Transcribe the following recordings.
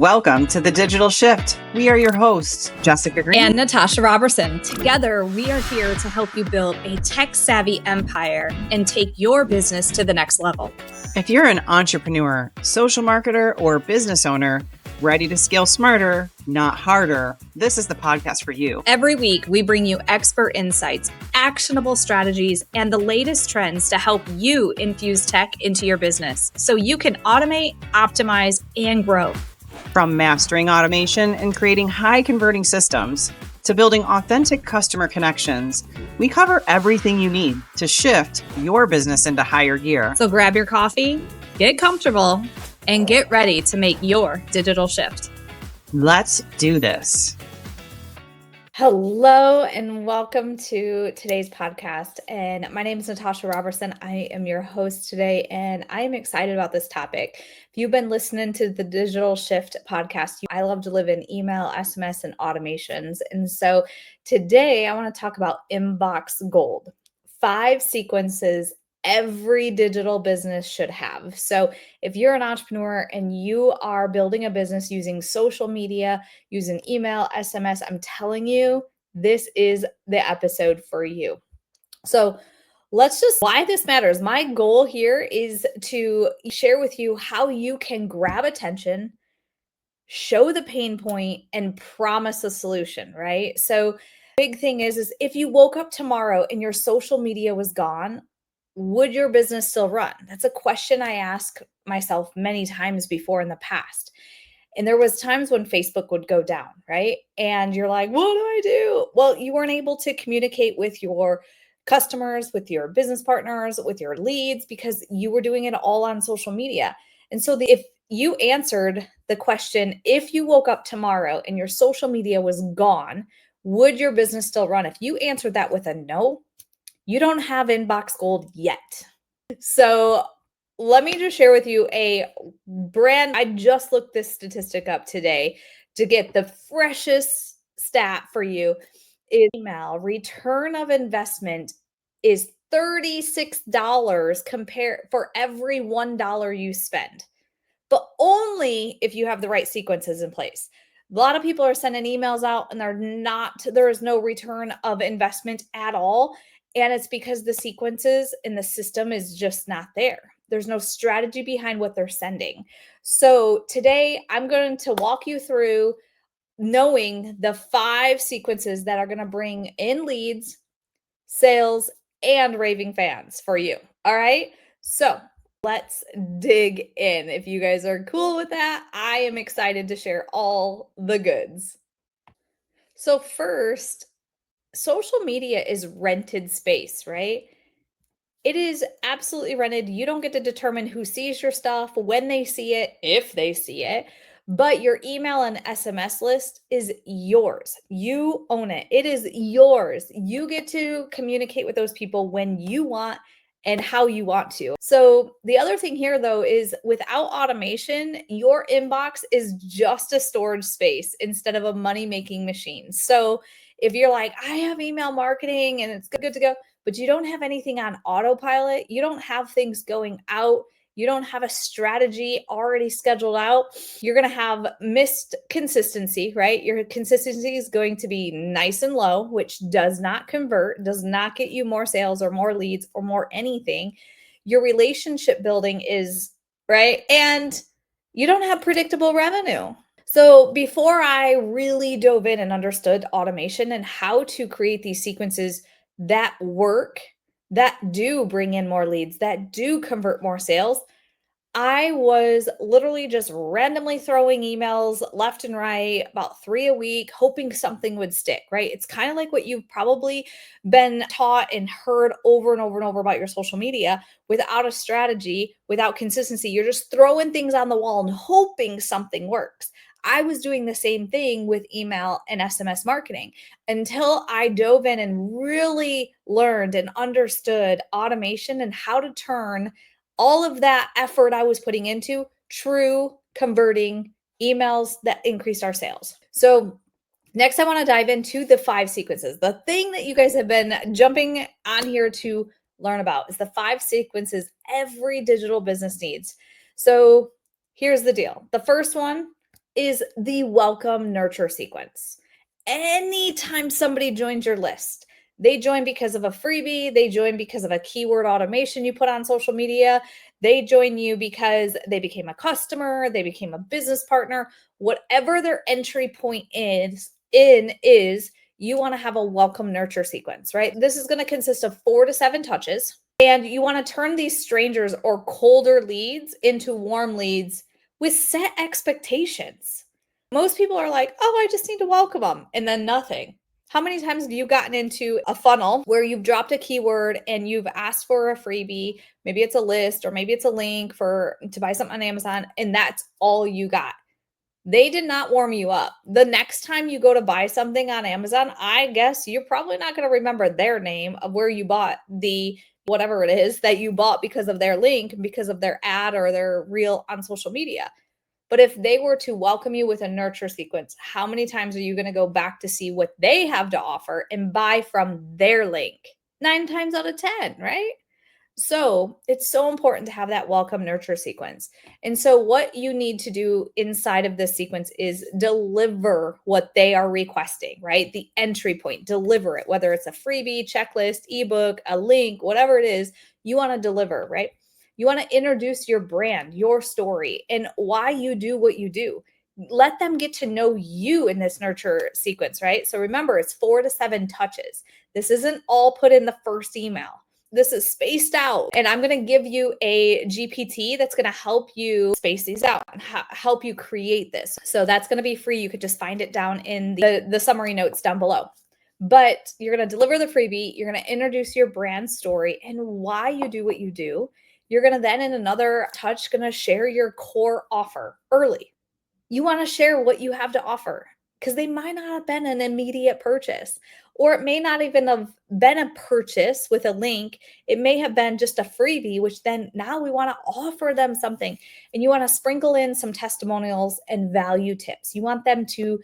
Welcome to The Digital Shift. We are your hosts, Jessica Green and Natasha Robertson. Together, we are here to help you build a tech-savvy empire and take your business to the next level. If you're an entrepreneur, social marketer, or business owner, ready to scale smarter, not harder, this is the podcast for you. Every week, we bring you expert insights, actionable strategies, and the latest trends to help you infuse tech into your business so you can automate, optimize, and grow. From mastering automation and creating high-converting systems to building authentic customer connections, we cover everything you need to shift your business into higher gear. So grab your coffee, get comfortable, and get ready to make your digital shift. Let's do this. Hello and welcome to today's podcast. And my name is Natasha Robertson. I am your host today, and I am excited about this topic. If you've been listening to the Digital Shift podcast, I love to live in email, SMS, and automations. And so today I want to talk about inbox gold, 5 sequences every digital business should have. So if you're an entrepreneur and you are building a business using social media, using email, SMS, I'm telling you, this is the episode for you. So let's just why this matters. My goal here is to share with you how you can grab attention, show the pain point, and promise a solution, right? So big thing is if you woke up tomorrow and your social media was gone, would your business still run? That's a question I ask myself many times before in the past. And there was times when Facebook would go down, right? And you're like, what do I do? Well, you weren't able to communicate with your customers, with your business partners, with your leads, because you were doing it all on social media. And so if you answered the question, if you woke up tomorrow and your social media was gone, would your business still run? If you answered that with a no, you don't have inbox gold yet. So let me just share with you a brand. I just looked this statistic up today to get the freshest stat for you. Is email return of investment is $36 for every $1 you spend, but only if you have the right sequences in place. A lot of people are sending emails out and there is no return of investment at all. And it's because the sequences in the system is just not there. There's no strategy behind what they're sending. So today I'm going to walk you through knowing the 5 sequences that are going to bring in leads, sales, and raving fans for you. All right. So let's dig in. If you guys are cool with that, I am excited to share all the goods. So first, social media is rented space, right? It is absolutely rented. You don't get to determine who sees your stuff, when they see it, if they see it, but your email and SMS list is yours. You own it. It is yours. You get to communicate with those people when you want and how you want to. So the other thing here though is without automation, your inbox is just a storage space instead of a money-making machine. So if you're like, I have email marketing and it's good to go, but you don't have anything on autopilot, you don't have things going out, you don't have a strategy already scheduled out, you're going to have missed consistency, right? Your consistency is going to be nice and low, which does not convert, does not get you more sales or more leads or more anything. Your relationship building is, right? And you don't have predictable revenue. So before I really dove in and understood automation and how to create these sequences that work, that do bring in more leads, that do convert more sales, I was literally just randomly throwing emails left and right, about 3 a week, hoping something would stick, right? It's kind of like what you've probably been taught and heard over and over and over about your social media. Without a strategy, without consistency, you're just throwing things on the wall and hoping something works. I was doing the same thing with email and SMS marketing until I dove in and really learned and understood automation and how to turn all of that effort I was putting into true converting emails that increased our sales. So next, I want to dive into the 5 sequences. The thing that you guys have been jumping on here to learn about is the 5 sequences every digital business needs. So here's the deal. The first one, is the welcome nurture sequence. Anytime somebody joins your list, they join because of a freebie, they join because of a keyword automation you put on social media, they join you because they became a customer, they became a business partner, whatever their entry point is, you want to have a welcome nurture sequence, right? This is going to consist of 4 to 7 touches, and you want to turn these strangers or colder leads into warm leads with set expectations. Most people are like, oh, I just need to welcome them, and then nothing. How many times have you gotten into a funnel where you've dropped a keyword and you've asked for a freebie? Maybe it's a list or maybe it's a link to buy something on Amazon, and that's all you got. They did not warm you up. The next time you go to buy something on Amazon, I guess you're probably not going to remember their name of where you bought the whatever it is that you bought because of their link, because of their ad or their reel on social media. But if they were to welcome you with a nurture sequence, how many times are you going to go back to see what they have to offer and buy from their link? 9 times out of 10, right? So it's so important to have that welcome nurture sequence. And so what you need to do inside of this sequence is deliver what they are requesting, right? The entry point, deliver it, whether it's a freebie, checklist, ebook, a link, whatever it is, you want to deliver, right? You want to introduce your brand, your story, and why you do what you do. Let them get to know you in this nurture sequence, right? So remember, it's 4 to 7 touches. This isn't all put in the first email. This is spaced out, and I'm going to give you a GPT that's going to help you space these out and help you create this. So that's going to be free. You could just find it down in the summary notes down below. But you're going to deliver the freebie. You're going to introduce your brand story and why you do what you do. You're going to then, in another touch, going to share your core offer early. You want to share what you have to offer because they might not have been an immediate purchase, or it may not even have been a purchase with a link. It may have been just a freebie, which then now we want to offer them something, and you want to sprinkle in some testimonials and value tips. You want them to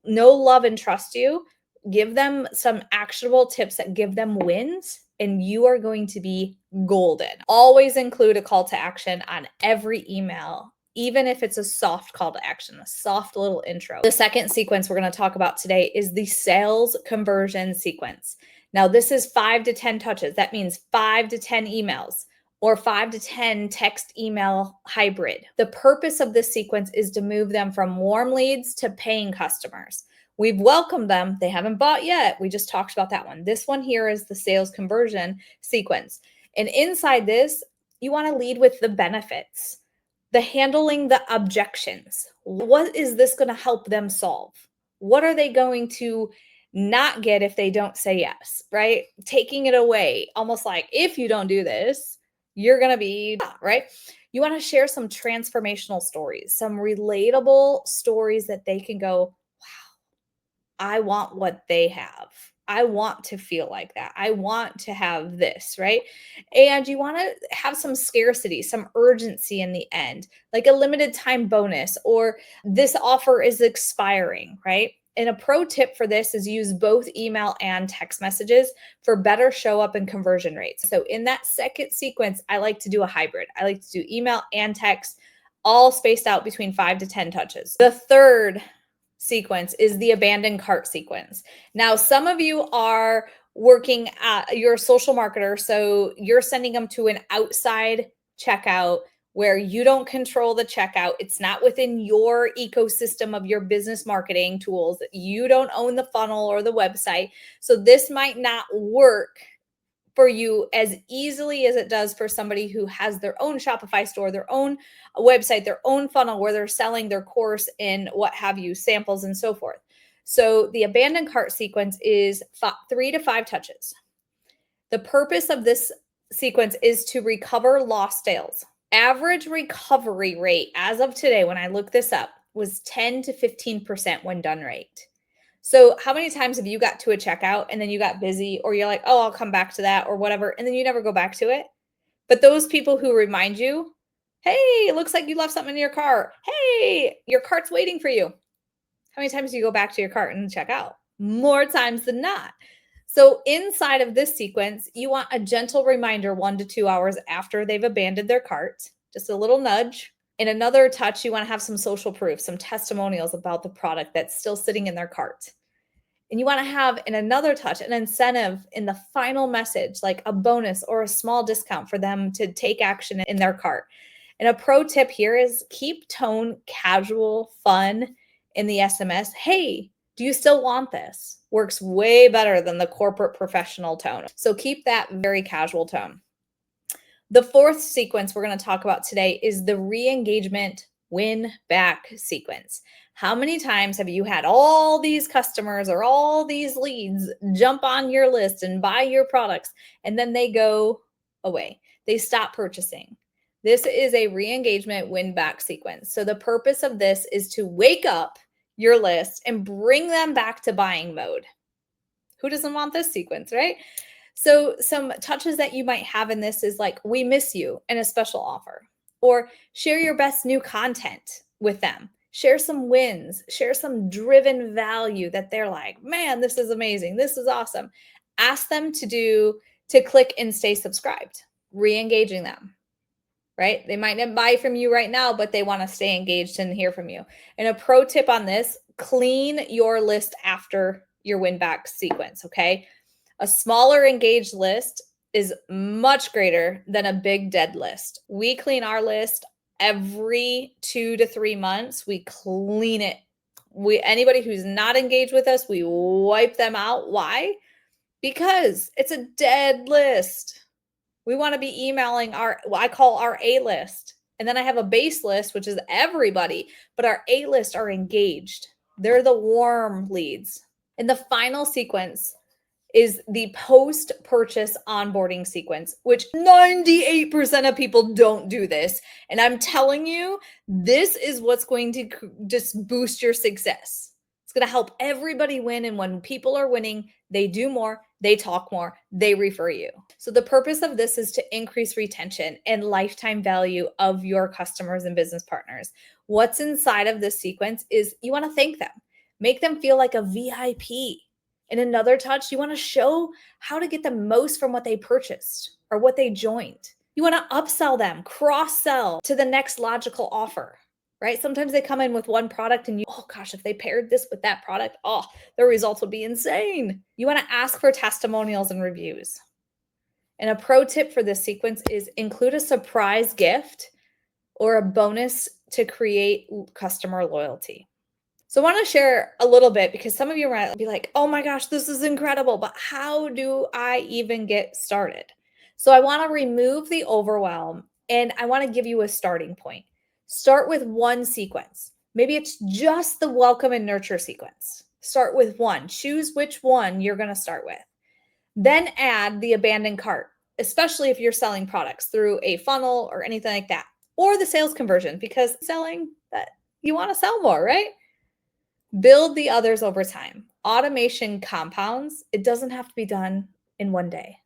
know, love, and trust you. Give them some actionable tips that give them wins, and you are going to be golden. Always include a call to action on every email, even if it's a soft call to action, a soft little intro. The second sequence we're going to talk about today is the sales conversion sequence. Now, this is 5 to 10 touches. That means 5 to 10 emails or 5 to 10 text email hybrid. The purpose of this sequence is to move them from warm leads to paying customers. We've welcomed them. They haven't bought yet. We just talked about that one. This one here is the sales conversion sequence. And inside this, you want to lead with the benefits. The handling the objections. What is this going to help them solve? What are they going to not get if they don't say yes, right? Taking it away, almost like, if you don't do this, you're going to be, right? You want to share some transformational stories, some relatable stories that they can go, wow, I want what they have. I want to feel like that. I want to have this, right? And you want to have some scarcity, some urgency in the end, like a limited time bonus, or this offer is expiring, right? And a pro tip for this is use both email and text messages for better show up and conversion rates. So in that second sequence, I like to do a hybrid. I like to do email and text, all spaced out between 5 to 10 touches. The third sequence is the abandoned cart sequence. Now, some of you are working you're a social marketer, so you're sending them to an outside checkout where you don't control the checkout. It's not within your ecosystem of your business marketing tools. You don't own the funnel or the website. So this might not work for you as easily as it does for somebody who has their own Shopify store, their own website, their own funnel where they're selling their course and what have you, samples and so forth. So the abandoned cart sequence is 3 to 5 touches. The purpose of this sequence is to recover lost sales. Average recovery rate as of today, when I looked this up, was 10 to 15% when done right. So how many times have you got to a checkout and then you got busy, or you're like, oh, I'll come back to that or whatever, and then you never go back to it? But those people who remind you, hey, it looks like you left something in your car. Hey, your cart's waiting for you. How many times do you go back to your cart and check out? More times than not. So inside of this sequence, you want a gentle reminder 1 to 2 hours after they've abandoned their cart, just a little nudge. In another touch, you want to have some social proof, some testimonials about the product that's still sitting in their cart. And you want to have in another touch an incentive in the final message, like a bonus or a small discount for them to take action in their cart. And a pro tip here is keep tone casual, fun in the SMS. Hey, do you still want this? Works way better than the corporate professional tone. So keep that very casual tone. The fourth sequence we're going to talk about today is the re-engagement win back sequence. How many times have you had all these customers or all these leads jump on your list and buy your products, and then they go away? They stop purchasing. This is a re-engagement win back sequence. So the purpose of this is to wake up your list and bring them back to buying mode. Who doesn't want this sequence, right? So some touches that you might have in this is like, we miss you and a special offer, or share your best new content with them. Share some wins, share some driven value that they're like, man, this is amazing. This is awesome. Ask them to click and stay subscribed, re-engaging them, right? They might not buy from you right now, but they want to stay engaged and hear from you. And a pro tip on this, clean your list after your win back sequence, okay? A smaller engaged list is much greater than a big dead list. We clean our list every 2 to 3 months. We clean it. Anybody who's not engaged with us, we wipe them out. Why? Because it's a dead list. We want to be emailing I call our A list. And then I have a base list, which is everybody, but our A list are engaged. They're the warm leads. And the final sequence is the post-purchase onboarding sequence, which 98% of people don't do this. And I'm telling you, this is what's going to just boost your success. It's going to help everybody win. And when people are winning, they do more, they talk more, they refer you. So the purpose of this is to increase retention and lifetime value of your customers and business partners. What's inside of this sequence is you want to thank them, make them feel like a VIP. In another touch, you want to show how to get the most from what they purchased or what they joined. You want to upsell them, cross-sell to the next logical offer, right? Sometimes they come in with one product and oh gosh, if they paired this with that product, their results would be insane. You want to ask for testimonials and reviews. And a pro tip for this sequence is include a surprise gift or a bonus to create customer loyalty. So I want to share a little bit because some of you might be like, oh my gosh, this is incredible, but how do I even get started? So I want to remove the overwhelm and I want to give you a starting point. Start with one sequence. Maybe it's just the welcome and nurture sequence. Start with one. Choose which one you're going to start with. Then add the abandoned cart, especially if you're selling products through a funnel or anything like that, or the sales conversion, because selling that you want to sell more, right? Build the others over time. Automation compounds. It doesn't have to be done in one day.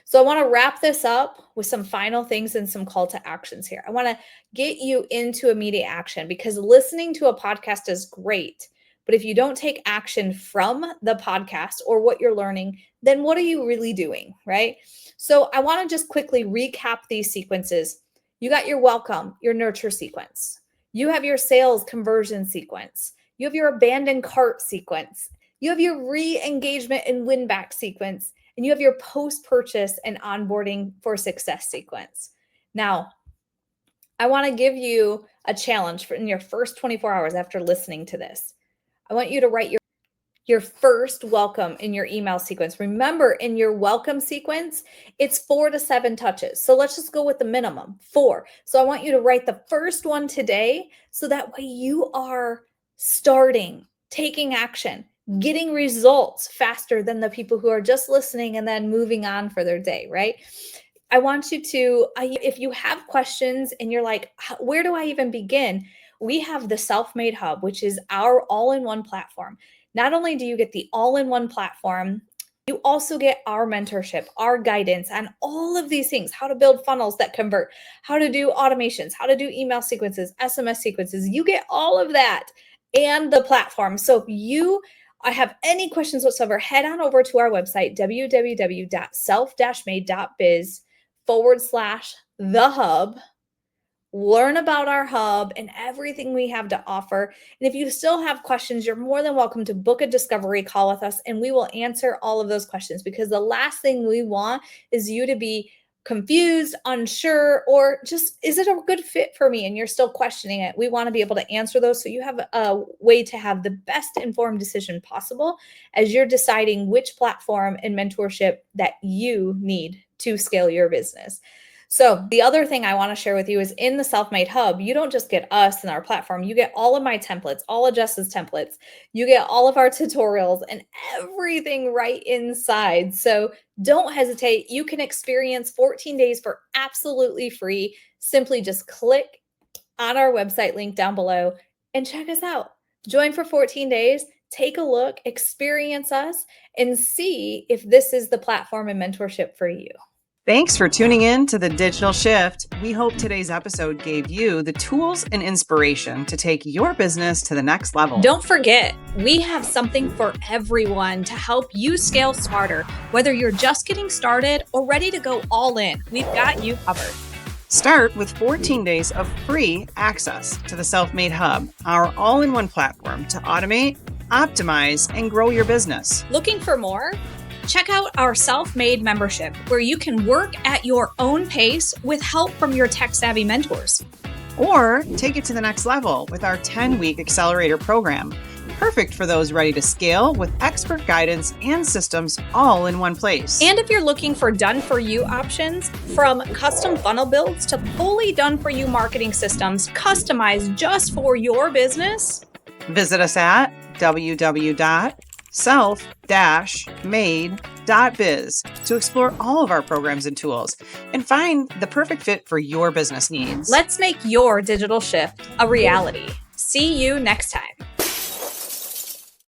So I want to wrap this up with some final things and some call to actions here. I want to get you into immediate action because listening to a podcast is great. But if you don't take action from the podcast or what you're learning, then what are you really doing, right? So I want to just quickly recap these sequences. You got your welcome, your nurture sequence. You have your sales conversion sequence. You have your abandoned cart sequence. You have your re-engagement and win-back sequence. And you have your post-purchase and onboarding for success sequence. Now, I want to give you a challenge in your first 24 hours after listening to this. I want you to write your first welcome in your email sequence. Remember, in your welcome sequence, it's 4 to 7 touches. So let's just go with the minimum, 4. So I want you to write the first one today so that way you are starting, taking action, getting results faster than the people who are just listening and then moving on for their day, right? I want you to, if you have questions and you're like, where do I even begin? We have the Self-Made Hub, which is our all-in-one platform. Not only do you get the all-in-one platform, you also get our mentorship, our guidance on all of these things, how to build funnels that convert, how to do automations, how to do email sequences, SMS sequences. You get all of that and the platform. So if I have any questions whatsoever, head on over to our website, www.self-made.biz/the hub. learn about our hub and everything we have to offer. And if you still have questions, you're more than welcome to book a discovery call with us, and we will answer all of those questions, because the last thing we want is you to be confused, unsure, or just, is it a good fit for me? And you're still questioning it. We want to be able to answer those so you have a way to have the best informed decision possible as you're deciding which platform and mentorship that you need to scale your business. So the other thing I want to share with you is, in the Self-Made Hub, you don't just get us and our platform. You get all of my templates, all of Jess's templates. You get all of our tutorials and everything right inside. So don't hesitate. You can experience 14 days for absolutely free. Simply just click on our website link down below and check us out. Join for 14 days. Take a look, experience us, and see if this is the platform and mentorship for you. Thanks for tuning in to The Digital Shift. We hope today's episode gave you the tools and inspiration to take your business to the next level. Don't forget, we have something for everyone to help you scale smarter. Whether you're just getting started or ready to go all in, we've got you covered. Start with 14 days of free access to the Self-Made Hub, our all-in-one platform to automate, optimize, and grow your business. Looking for more? Check out our Self-Made membership, where you can work at your own pace with help from your tech-savvy mentors. Or take it to the next level with our 10-week accelerator program, perfect for those ready to scale with expert guidance and systems all in one place. And if you're looking for done-for-you options, from custom funnel builds to fully done-for-you marketing systems customized just for your business, visit us at self-made.biz to explore all of our programs and tools and find the perfect fit for your business needs. Let's make your digital shift a reality. See you next time.